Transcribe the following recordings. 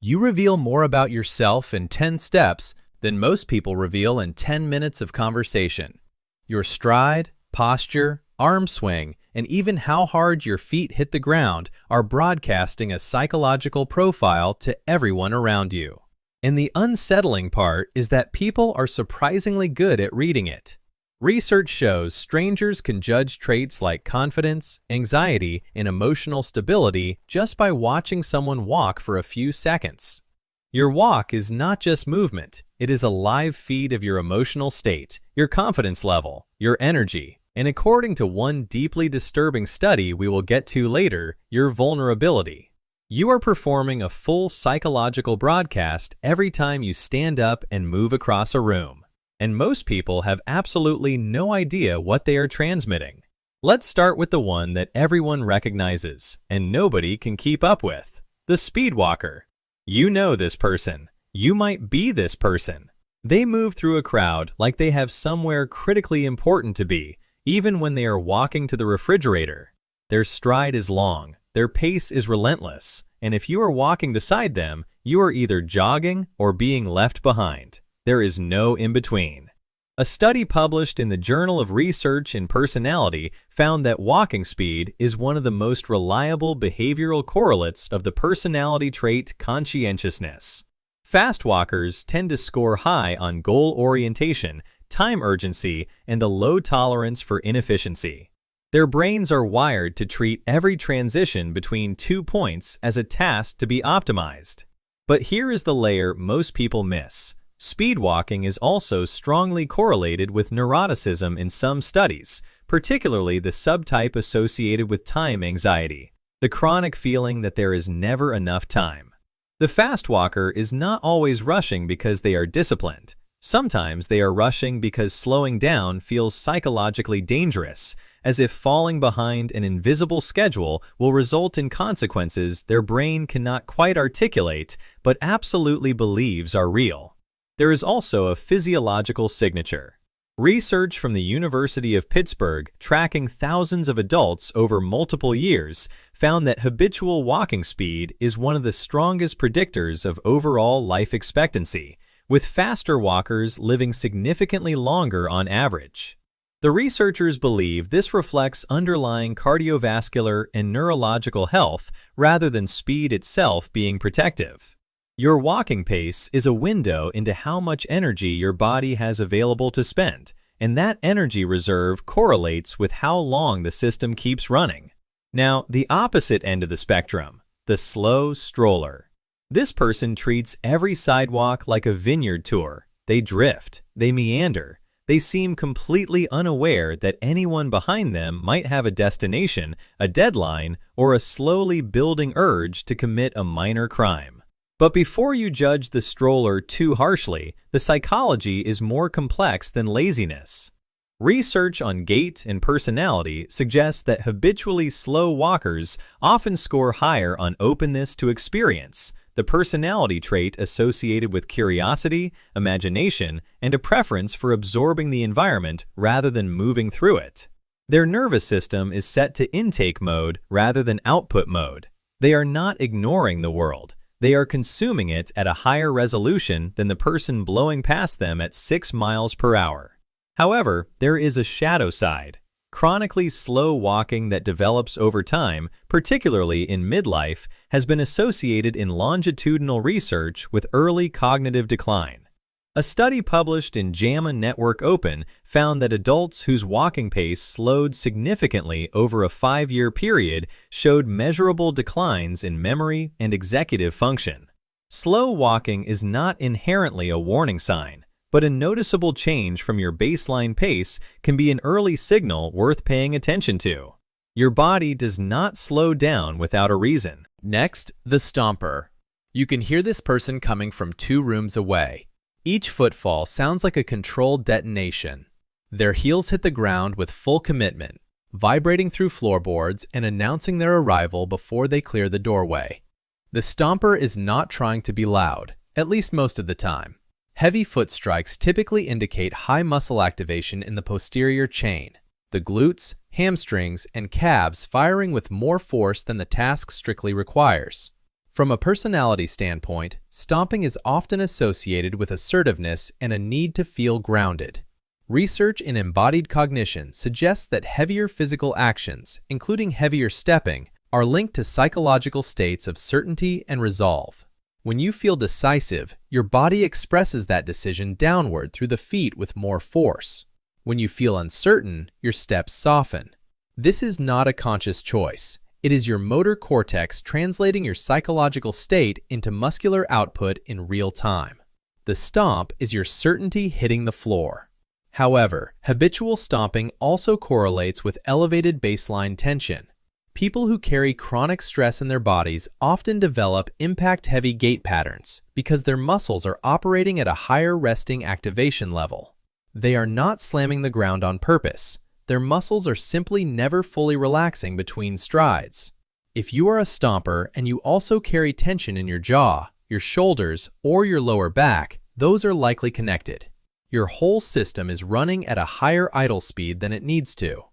You reveal more about yourself in 10 steps than most people reveal in 10 minutes of conversation. Your stride, posture, arm swing, and even how hard your feet hit the ground are broadcasting a psychological profile to everyone around you. And the unsettling part is that people are surprisingly good at reading it. Research shows strangers can judge traits like confidence, anxiety, and emotional stability just by watching someone walk for a few seconds. Your walk is not just movement, it is a live feed of your emotional state, your confidence level, your energy, and according to one deeply disturbing study we will get to later, your vulnerability. You are performing a full psychological broadcast every time you stand up and move across a room. And most people have absolutely no idea what they are transmitting. Let's start with the one that everyone recognizes and nobody can keep up with, the speed walker. You know this person. You might be this person. They move through a crowd like they have somewhere critically important to be, even when they are walking to the refrigerator. Their stride is long, their pace is relentless, and if you are walking beside them, you are either jogging or being left behind. There is no in-between. A study published in the Journal of Research in Personality found that walking speed is one of the most reliable behavioral correlates of the personality trait conscientiousness. Fast walkers tend to score high on goal orientation, time urgency, and a low tolerance for inefficiency. Their brains are wired to treat every transition between 2 points as a task to be optimized. But here is the layer most people miss. Speed walking is also strongly correlated with neuroticism in some studies, particularly the subtype associated with time anxiety, the chronic feeling that there is never enough time. The fast walker is not always rushing because they are disciplined. Sometimes they are rushing because slowing down feels psychologically dangerous, as if falling behind an invisible schedule will result in consequences their brain cannot quite articulate but absolutely believes are real. There is also a physiological signature. Research from the University of Pittsburgh, tracking thousands of adults over multiple years, found that habitual walking speed is one of the strongest predictors of overall life expectancy, with faster walkers living significantly longer on average. The researchers believe this reflects underlying cardiovascular and neurological health rather than speed itself being protective. Your walking pace is a window into how much energy your body has available to spend, and that energy reserve correlates with how long the system keeps running. Now, the opposite end of the spectrum, the slow stroller. This person treats every sidewalk like a vineyard tour. They drift, they meander, they seem completely unaware that anyone behind them might have a destination, a deadline, or a slowly building urge to commit a minor crime. But before you judge the stroller too harshly, the psychology is more complex than laziness. Research on gait and personality suggests that habitually slow walkers often score higher on openness to experience, the personality trait associated with curiosity, imagination, and a preference for absorbing the environment rather than moving through it. Their nervous system is set to intake mode rather than output mode. They are not ignoring the world. They are consuming it at a higher resolution than the person blowing past them at 6 miles per hour. However, there is a shadow side. Chronically slow walking that develops over time, particularly in midlife, has been associated in longitudinal research with early cognitive decline. A study published in JAMA Network Open found that adults whose walking pace slowed significantly over a 5-year period showed measurable declines in memory and executive function. Slow walking is not inherently a warning sign, but a noticeable change from your baseline pace can be an early signal worth paying attention to. Your body does not slow down without a reason. Next, the stomper. You can hear this person coming from 2 rooms away. Each footfall sounds like a controlled detonation. Their heels hit the ground with full commitment, vibrating through floorboards and announcing their arrival before they clear the doorway. The stomper is not trying to be loud, at least most of the time. Heavy foot strikes typically indicate high muscle activation in the posterior chain, the glutes, hamstrings, and calves firing with more force than the task strictly requires. From a personality standpoint, stomping is often associated with assertiveness and a need to feel grounded. Research in embodied cognition suggests that heavier physical actions, including heavier stepping, are linked to psychological states of certainty and resolve. When you feel decisive, your body expresses that decision downward through the feet with more force. When you feel uncertain, your steps soften. This is not a conscious choice. It is your motor cortex translating your psychological state into muscular output in real time. The stomp is your certainty hitting the floor. However, habitual stomping also correlates with elevated baseline tension. People who carry chronic stress in their bodies often develop impact-heavy gait patterns because their muscles are operating at a higher resting activation level. They are not slamming the ground on purpose. Their muscles are simply never fully relaxing between strides. If you are a stomper and you also carry tension in your jaw, your shoulders, or your lower back, those are likely connected. Your whole system is running at a higher idle speed than it needs to.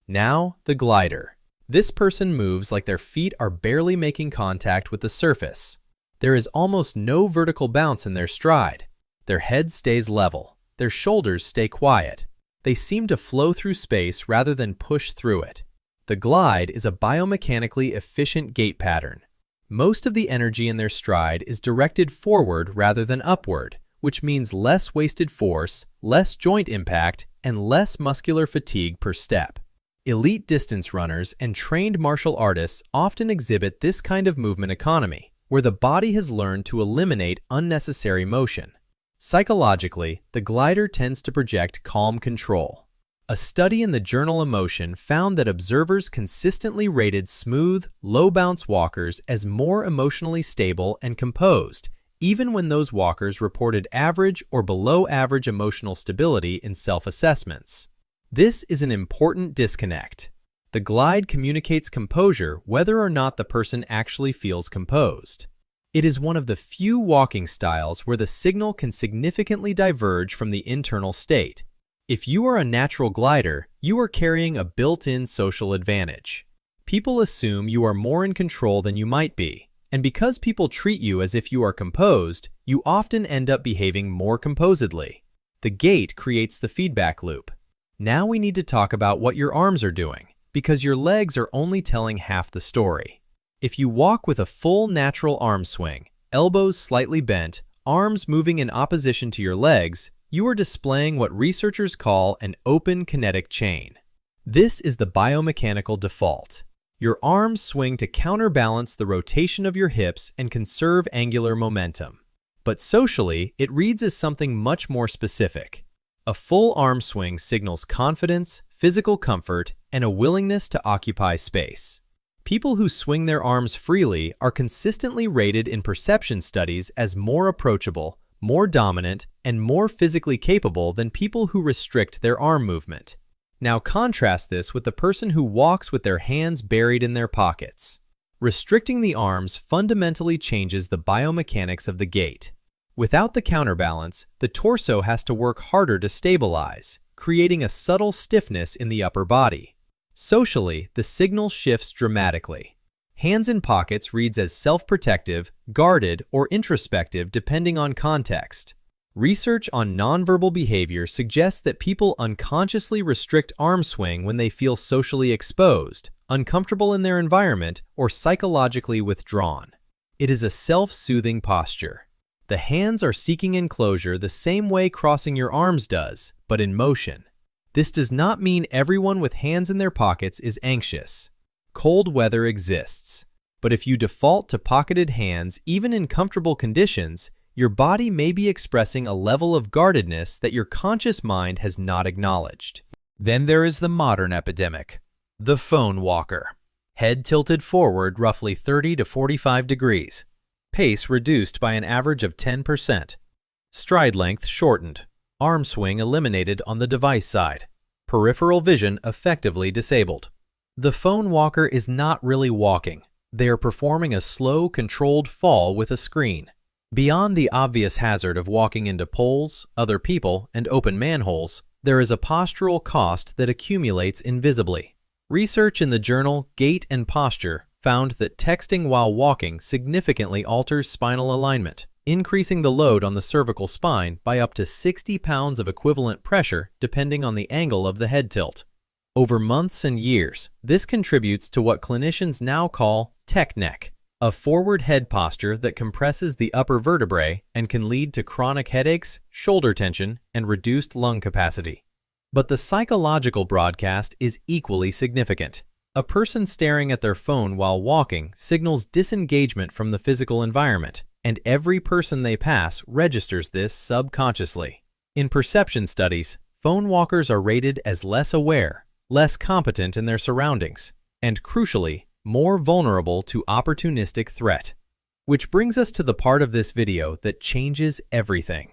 Now, the glider. This person moves like their feet are barely making contact with the surface. There is almost no vertical bounce in their stride. Their head stays level. Their shoulders stay quiet. They seem to flow through space rather than push through it. The glide is a biomechanically efficient gait pattern. Most of the energy in their stride is directed forward rather than upward, which means less wasted force, less joint impact, and less muscular fatigue per step. Elite distance runners and trained martial artists often exhibit this kind of movement economy, where the body has learned to eliminate unnecessary motion. Psychologically, the glider tends to project calm control. A study in the journal Emotion found that observers consistently rated smooth, low-bounce walkers as more emotionally stable and composed, even when those walkers reported average or below-average emotional stability in self-assessments. This is an important disconnect. The glide communicates composure whether or not the person actually feels composed. It is one of the few walking styles where the signal can significantly diverge from the internal state. If you are a natural glider, you are carrying a built-in social advantage. People assume you are more in control than you might be, and because people treat you as if you are composed, you often end up behaving more composedly. The gait creates the feedback loop. Now we need to talk about what your arms are doing, because your legs are only telling half the story. If you walk with a full natural arm swing, elbows slightly bent, arms moving in opposition to your legs, you are displaying what researchers call an open kinetic chain. This is the biomechanical default. Your arms swing to counterbalance the rotation of your hips and conserve angular momentum. But socially, it reads as something much more specific. A full arm swing signals confidence, physical comfort, and a willingness to occupy space. People who swing their arms freely are consistently rated in perception studies as more approachable, more dominant, and more physically capable than people who restrict their arm movement. Now contrast this with the person who walks with their hands buried in their pockets. Restricting the arms fundamentally changes the biomechanics of the gait. Without the counterbalance, the torso has to work harder to stabilize, creating a subtle stiffness in the upper body. Socially, the signal shifts dramatically. Hands in pockets reads as self-protective, guarded, or introspective depending on context. Research on nonverbal behavior suggests that people unconsciously restrict arm swing when they feel socially exposed, uncomfortable in their environment, or psychologically withdrawn. It is a self-soothing posture. The hands are seeking enclosure the same way crossing your arms does, but in motion. This does not mean everyone with hands in their pockets is anxious. Cold weather exists. But if you default to pocketed hands even in comfortable conditions, your body may be expressing a level of guardedness that your conscious mind has not acknowledged. Then there is the modern epidemic, the phone walker. Head tilted forward roughly 30 to 45 degrees. Pace reduced by an average of 10%. Stride length shortened. Arm swing eliminated on the device side. Peripheral vision effectively disabled. The phone walker is not really walking. They are performing a slow, controlled fall with a screen. Beyond the obvious hazard of walking into poles, other people, and open manholes, there is a postural cost that accumulates invisibly. Research in the journal Gait and Posture found that texting while walking significantly alters spinal alignment, increasing the load on the cervical spine by up to 60 pounds of equivalent pressure depending on the angle of the head tilt. Over months and years, this contributes to what clinicians now call tech neck, a forward head posture that compresses the upper vertebrae and can lead to chronic headaches, shoulder tension, and reduced lung capacity. But the psychological broadcast is equally significant. A person staring at their phone while walking signals disengagement from the physical environment, and every person they pass registers this subconsciously. In perception studies, phone walkers are rated as less aware, less competent in their surroundings, and crucially, more vulnerable to opportunistic threat. Which brings us to the part of this video that changes everything.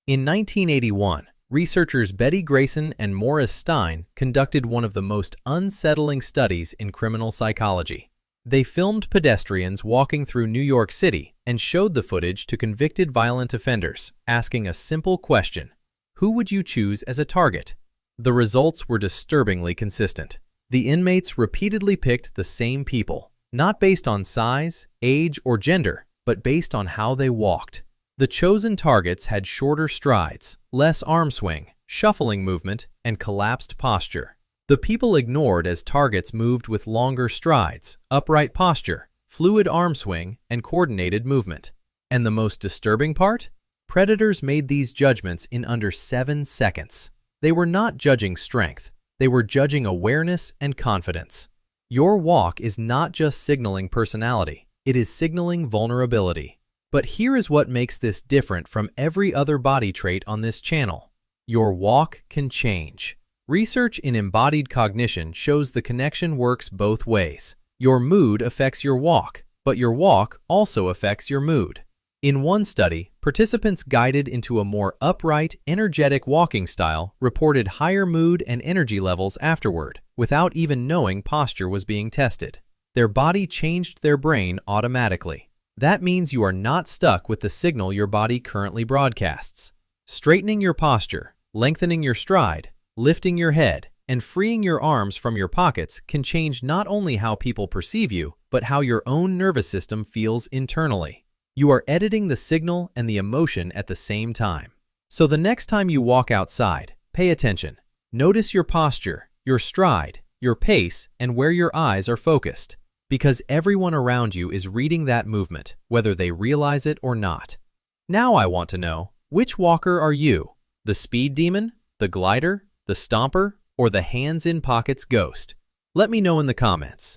In 1981, researchers Betty Grayson and Morris Stein conducted one of the most unsettling studies in criminal psychology. They filmed pedestrians walking through New York City and showed the footage to convicted violent offenders, asking a simple question: who would you choose as a target? The results were disturbingly consistent. The inmates repeatedly picked the same people, not based on size, age, or gender, but based on how they walked. The chosen targets had shorter strides, less arm swing, shuffling movement, and collapsed posture. The people ignored as targets moved with longer strides, upright posture, fluid arm swing, and coordinated movement. And the most disturbing part? Predators made these judgments in under 7 seconds. They were not judging strength. They were judging awareness and confidence. Your walk is not just signaling personality. It is signaling vulnerability. But here is what makes this different from every other body trait on this channel. Your walk can change. Research in embodied cognition shows the connection works both ways. Your mood affects your walk, but your walk also affects your mood. In one study, participants guided into a more upright, energetic walking style reported higher mood and energy levels afterward, without even knowing posture was being tested. Their body changed their brain automatically. That means you are not stuck with the signal your body currently broadcasts. Straightening your posture, lengthening your stride, lifting your head, and freeing your arms from your pockets can change not only how people perceive you, but how your own nervous system feels internally. You are editing the signal and the emotion at the same time. So the next time you walk outside, pay attention. Notice your posture, your stride, your pace, and where your eyes are focused. Because everyone around you is reading that movement, whether they realize it or not. Now I want to know, which walker are you? The speed demon, the glider, the stomper, or the hands-in-pockets ghost? Let me know in the comments.